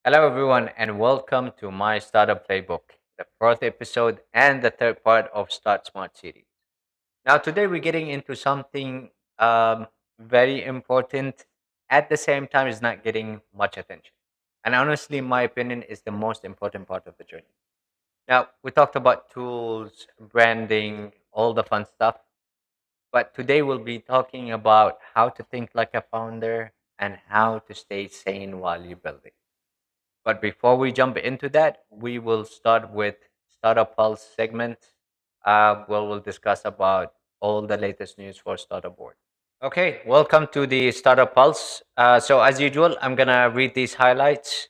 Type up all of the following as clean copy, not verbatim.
Hello, everyone, and welcome to My Startup Playbook, the fourth episode and the third part of Start Smart series. Now, today we're getting into something very important. At the same time, is not getting much attention, and honestly, in my opinion, is the most important part of the journey. Now, we talked about tools, branding, all the fun stuff, but today we'll be talking about how to think like a founder and how to stay sane while you're building. But before we jump into that, we will start with Startup Pulse segment, where we'll discuss about all the latest news for Startup Board. Okay, welcome to the Startup Pulse. So as usual, I'm gonna read these highlights.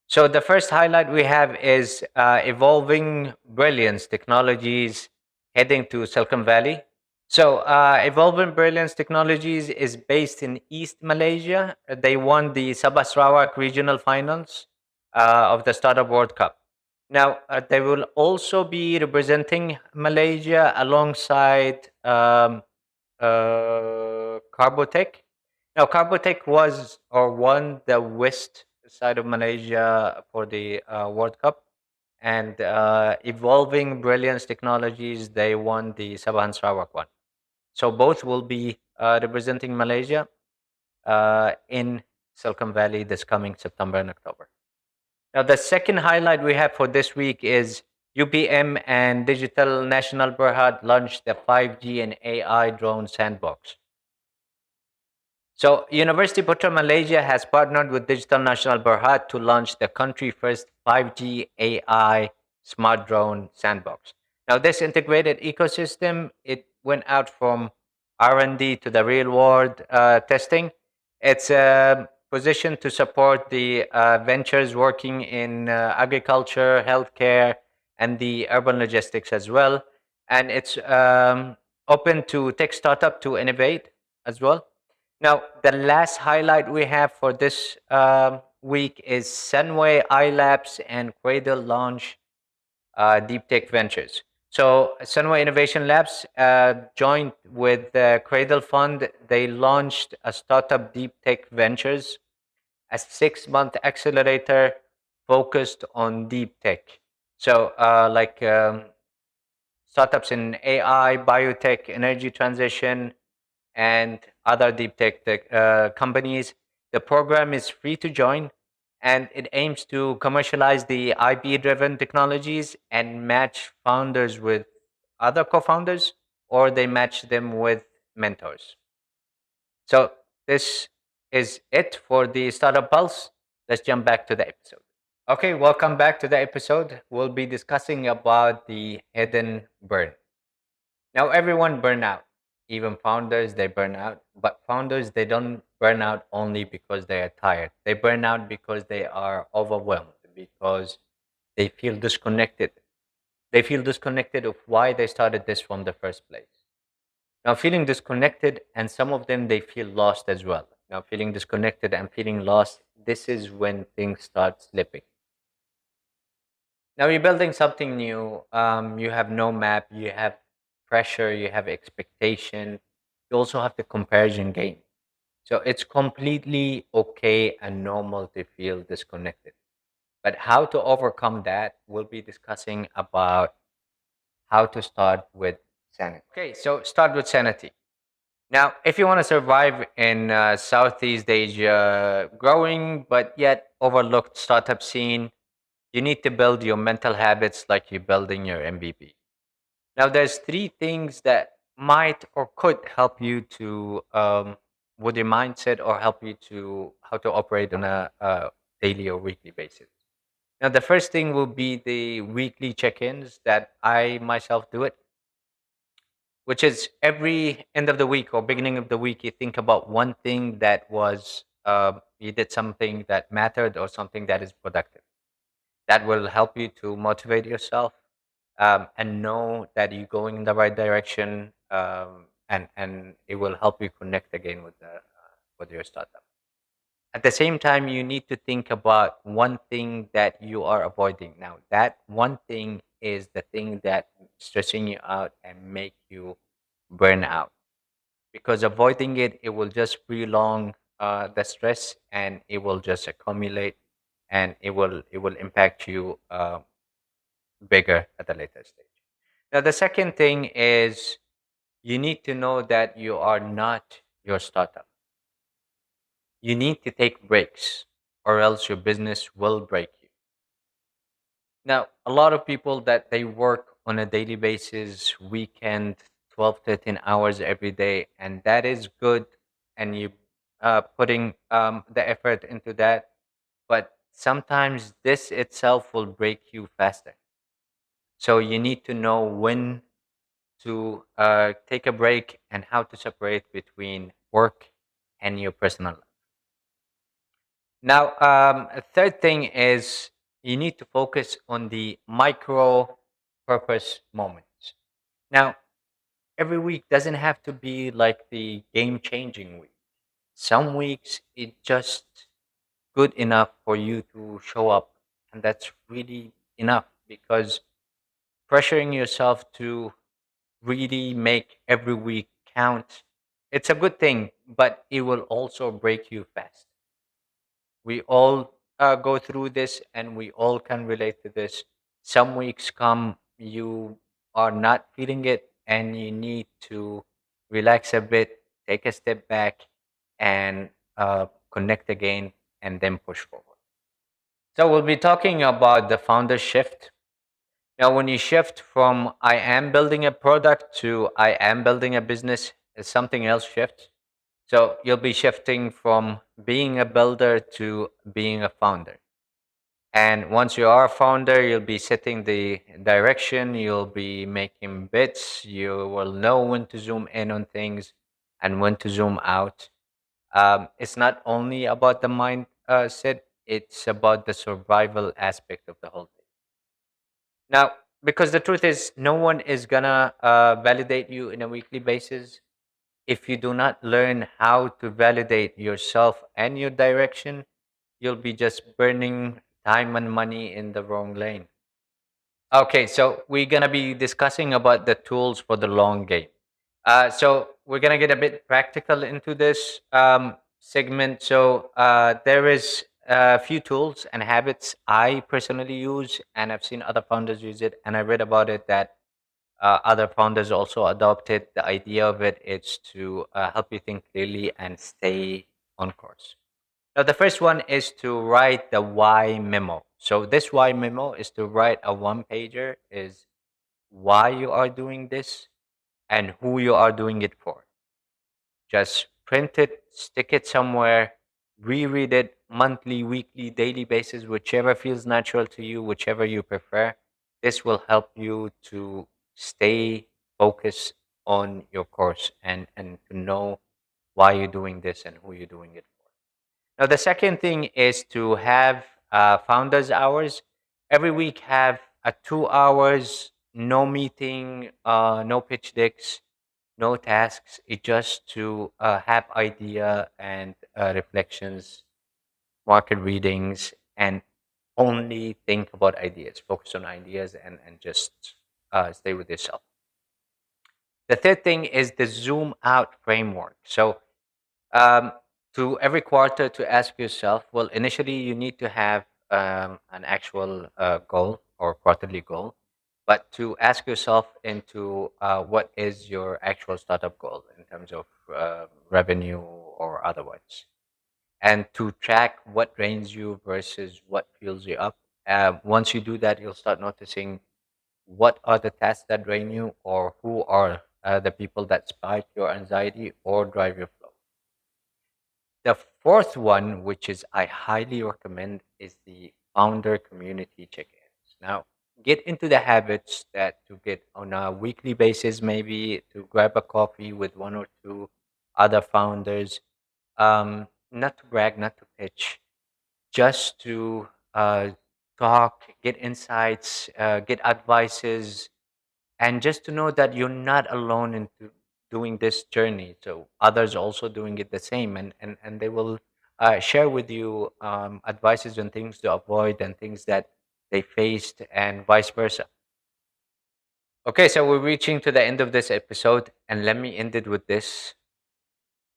So the first highlight we have is evolving brilliance technologies heading to Silicon Valley. So, Evolving Brilliance Technologies is based in East Malaysia. They won the Sabah Sarawak regional finals of the Startup World Cup. Now, they will also be representing Malaysia alongside Carbotech. Now, Carbotech was or won the west side of Malaysia for the World Cup, and Evolving Brilliance Technologies they won the Sabah and Sarawak one. So both will be representing Malaysia in Silicon Valley this coming September and October. Now, the second highlight we have for this week is UPM and Digital National Berhad launched the 5G and AI drone sandbox. So, University Putra Malaysia has partnered with Digital National Berhad to launch the country first 5G AI smart drone sandbox. Now, this integrated ecosystem it went out from R&D to the real world testing. It's positioned to support the ventures working in agriculture, healthcare, and the urban logistics as well. And it's open to tech startup to innovate as well. Now, the last highlight we have for this week is Sunway iLabs and Cradle launch Deep Tech Ventures. So, Sunway Innovation Labs joined with the Cradle Fund. They launched a startup Deep Tech Ventures, a 6 month accelerator focused on deep tech. So, startups in AI, biotech, energy transition, and other deep tech companies. The program is free to join and it aims to commercialize the IP driven technologies and match founders with other co founders or they match them with mentors. So, this is it for the Startup Pulse. Let's jump back to the episode. Okay, welcome back to the episode. We'll be discussing about the hidden burn. Now everyone burn out. Even founders they burn out. But founders they don't burn out only because they are tired. They burn out because they are overwhelmed, because they feel disconnected. They feel disconnected of why they started this from the first place. Now feeling disconnected and some of them they feel lost as well. Now feeling disconnected and feeling lost, this is when things start slipping. Now you're building something new. You have no map. You have pressure. You have expectation. You also have the comparison game. So it's completely okay and normal to feel disconnected. But how to overcome that, we'll be discussing about how to start with sanity. Okay, so start with sanity. Now, if you want to survive in Southeast Asia, growing but yet overlooked startup scene, you need to build your mental habits like you're building your MVP. Now, there's three things that might or could help you to with your mindset or help you to how to operate on a daily or weekly basis. Now, the first thing will be the weekly check-ins that I myself do it, which is every end of the week or beginning of the week, you think about one thing that was you did something that mattered or something that is productive that will help you to motivate yourself and know that you're going in the right direction and it will help you connect again with your startup. At the same time, you need to think about one thing that you are avoiding. Now, that one thing is the thing that stressing you out and make you burn out. Because avoiding it, it will just prolong the stress and it will just accumulate and it will impact you bigger at a later stage. Now, the second thing is you need to know that you are not your startup. You need to take breaks, or else your business will break you. Now, a lot of people that they work on a daily basis, weekend, 12, 13 hours every day, and that is good. And you putting the effort into that. But sometimes this itself will break you faster. So you need to know when to take a break and how to separate between work and your personal life. Now, a third thing is you need to focus on the micro purpose moments. Now, every week doesn't have to be like the game changing week. Some weeks it's just good enough for you to show up, and that's really enough because pressuring yourself to really make every week count, it's a good thing, but it will also break you fast. We all go through this and we all can relate to this. Some weeks come, you are not feeling it, and you need to relax a bit, take a step back, and connect again, and then push forward. So, we'll be talking about the founder shift. Now, when you shift from I am building a product to I am building a business, something else shifts. So you'll be shifting from being a builder to being a founder. And once you are a founder, you'll be setting the direction, you'll be making bits, you will know when to zoom in on things and when to zoom out. It's not only about the mind set, it's about the survival aspect of the whole thing. Now, because the truth is, no one is gonna validate you in a weekly basis. If you do not learn how to validate yourself and your direction, you'll be just burning time and money in the wrong lane. Okay, so we're gonna be discussing about the tools for the long game. So we're gonna get a bit practical into this segment. So there is a few tools and habits I personally use, and I've seen other founders use it, and I read about it that other founders also adopted. The idea of it is to help you think clearly and stay on course. Now, the first one is to write the why memo. So this why memo is to write a one pager, is why you are doing this and who you are doing it for. Just print it, stick it somewhere, reread it monthly, weekly, daily basis, whichever feels natural to you, whichever you prefer. This will help you to stay focused on your course, and to know why you're doing this and who you're doing it for. Now, the second thing is to have founders hours. Every week, have a 2 hours, no meeting, no pitch decks, no tasks. It just to have idea and reflections, market readings, and only think about ideas. Focus on ideas, and just stay with yourself. The third thing is the zoom out framework. So um, to every quarter to ask yourself, well, initially you need to have an actual goal or quarterly goal, but to ask yourself into what is your actual startup goal in terms of revenue or otherwise, and to track what drains you versus what fuels you up. Once you do that, you'll start noticing what are the tasks that drain you, or who are the people that spike your anxiety or drive your flow. The fourth one, which is I highly recommend, is the founder community check-ins. Now, get into the habits that to get on a weekly basis, maybe to grab a coffee with one or two other founders. Not to brag, not to pitch, just to talk, get insights, get advices, and just to know that you're not alone into doing this journey. So others also doing it the same, and they will share with you advices on things to avoid and things that they faced, and vice versa. Okay, so we're reaching to the end of this episode, and let me end it with this.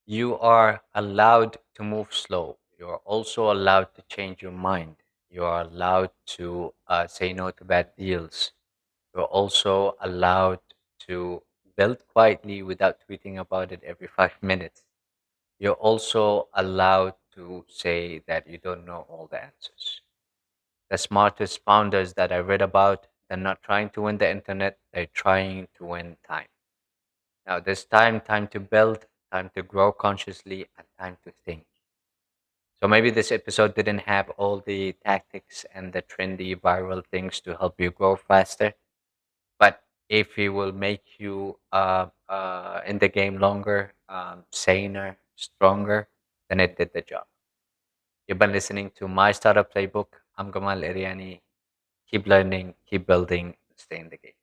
You are allowed to move slow. You are also allowed to change your mind. You are allowed to say no to bad deals. You're also allowed to build quietly without tweeting about it every 5 minutes. You're also allowed to say that you don't know all the answers. The smartest founders that I read about, they're not trying to win the internet, they're trying to win time. Now, there's time to build, time to grow consciously, and time to think. So maybe this episode didn't have all the tactics and the trendy viral things to help you grow faster, but if it will make you in the game longer, saner, stronger, then it did the job. You've been listening to My Startup Playbook. I'm Gamal Iriani. Keep learning, keep building, stay in the game.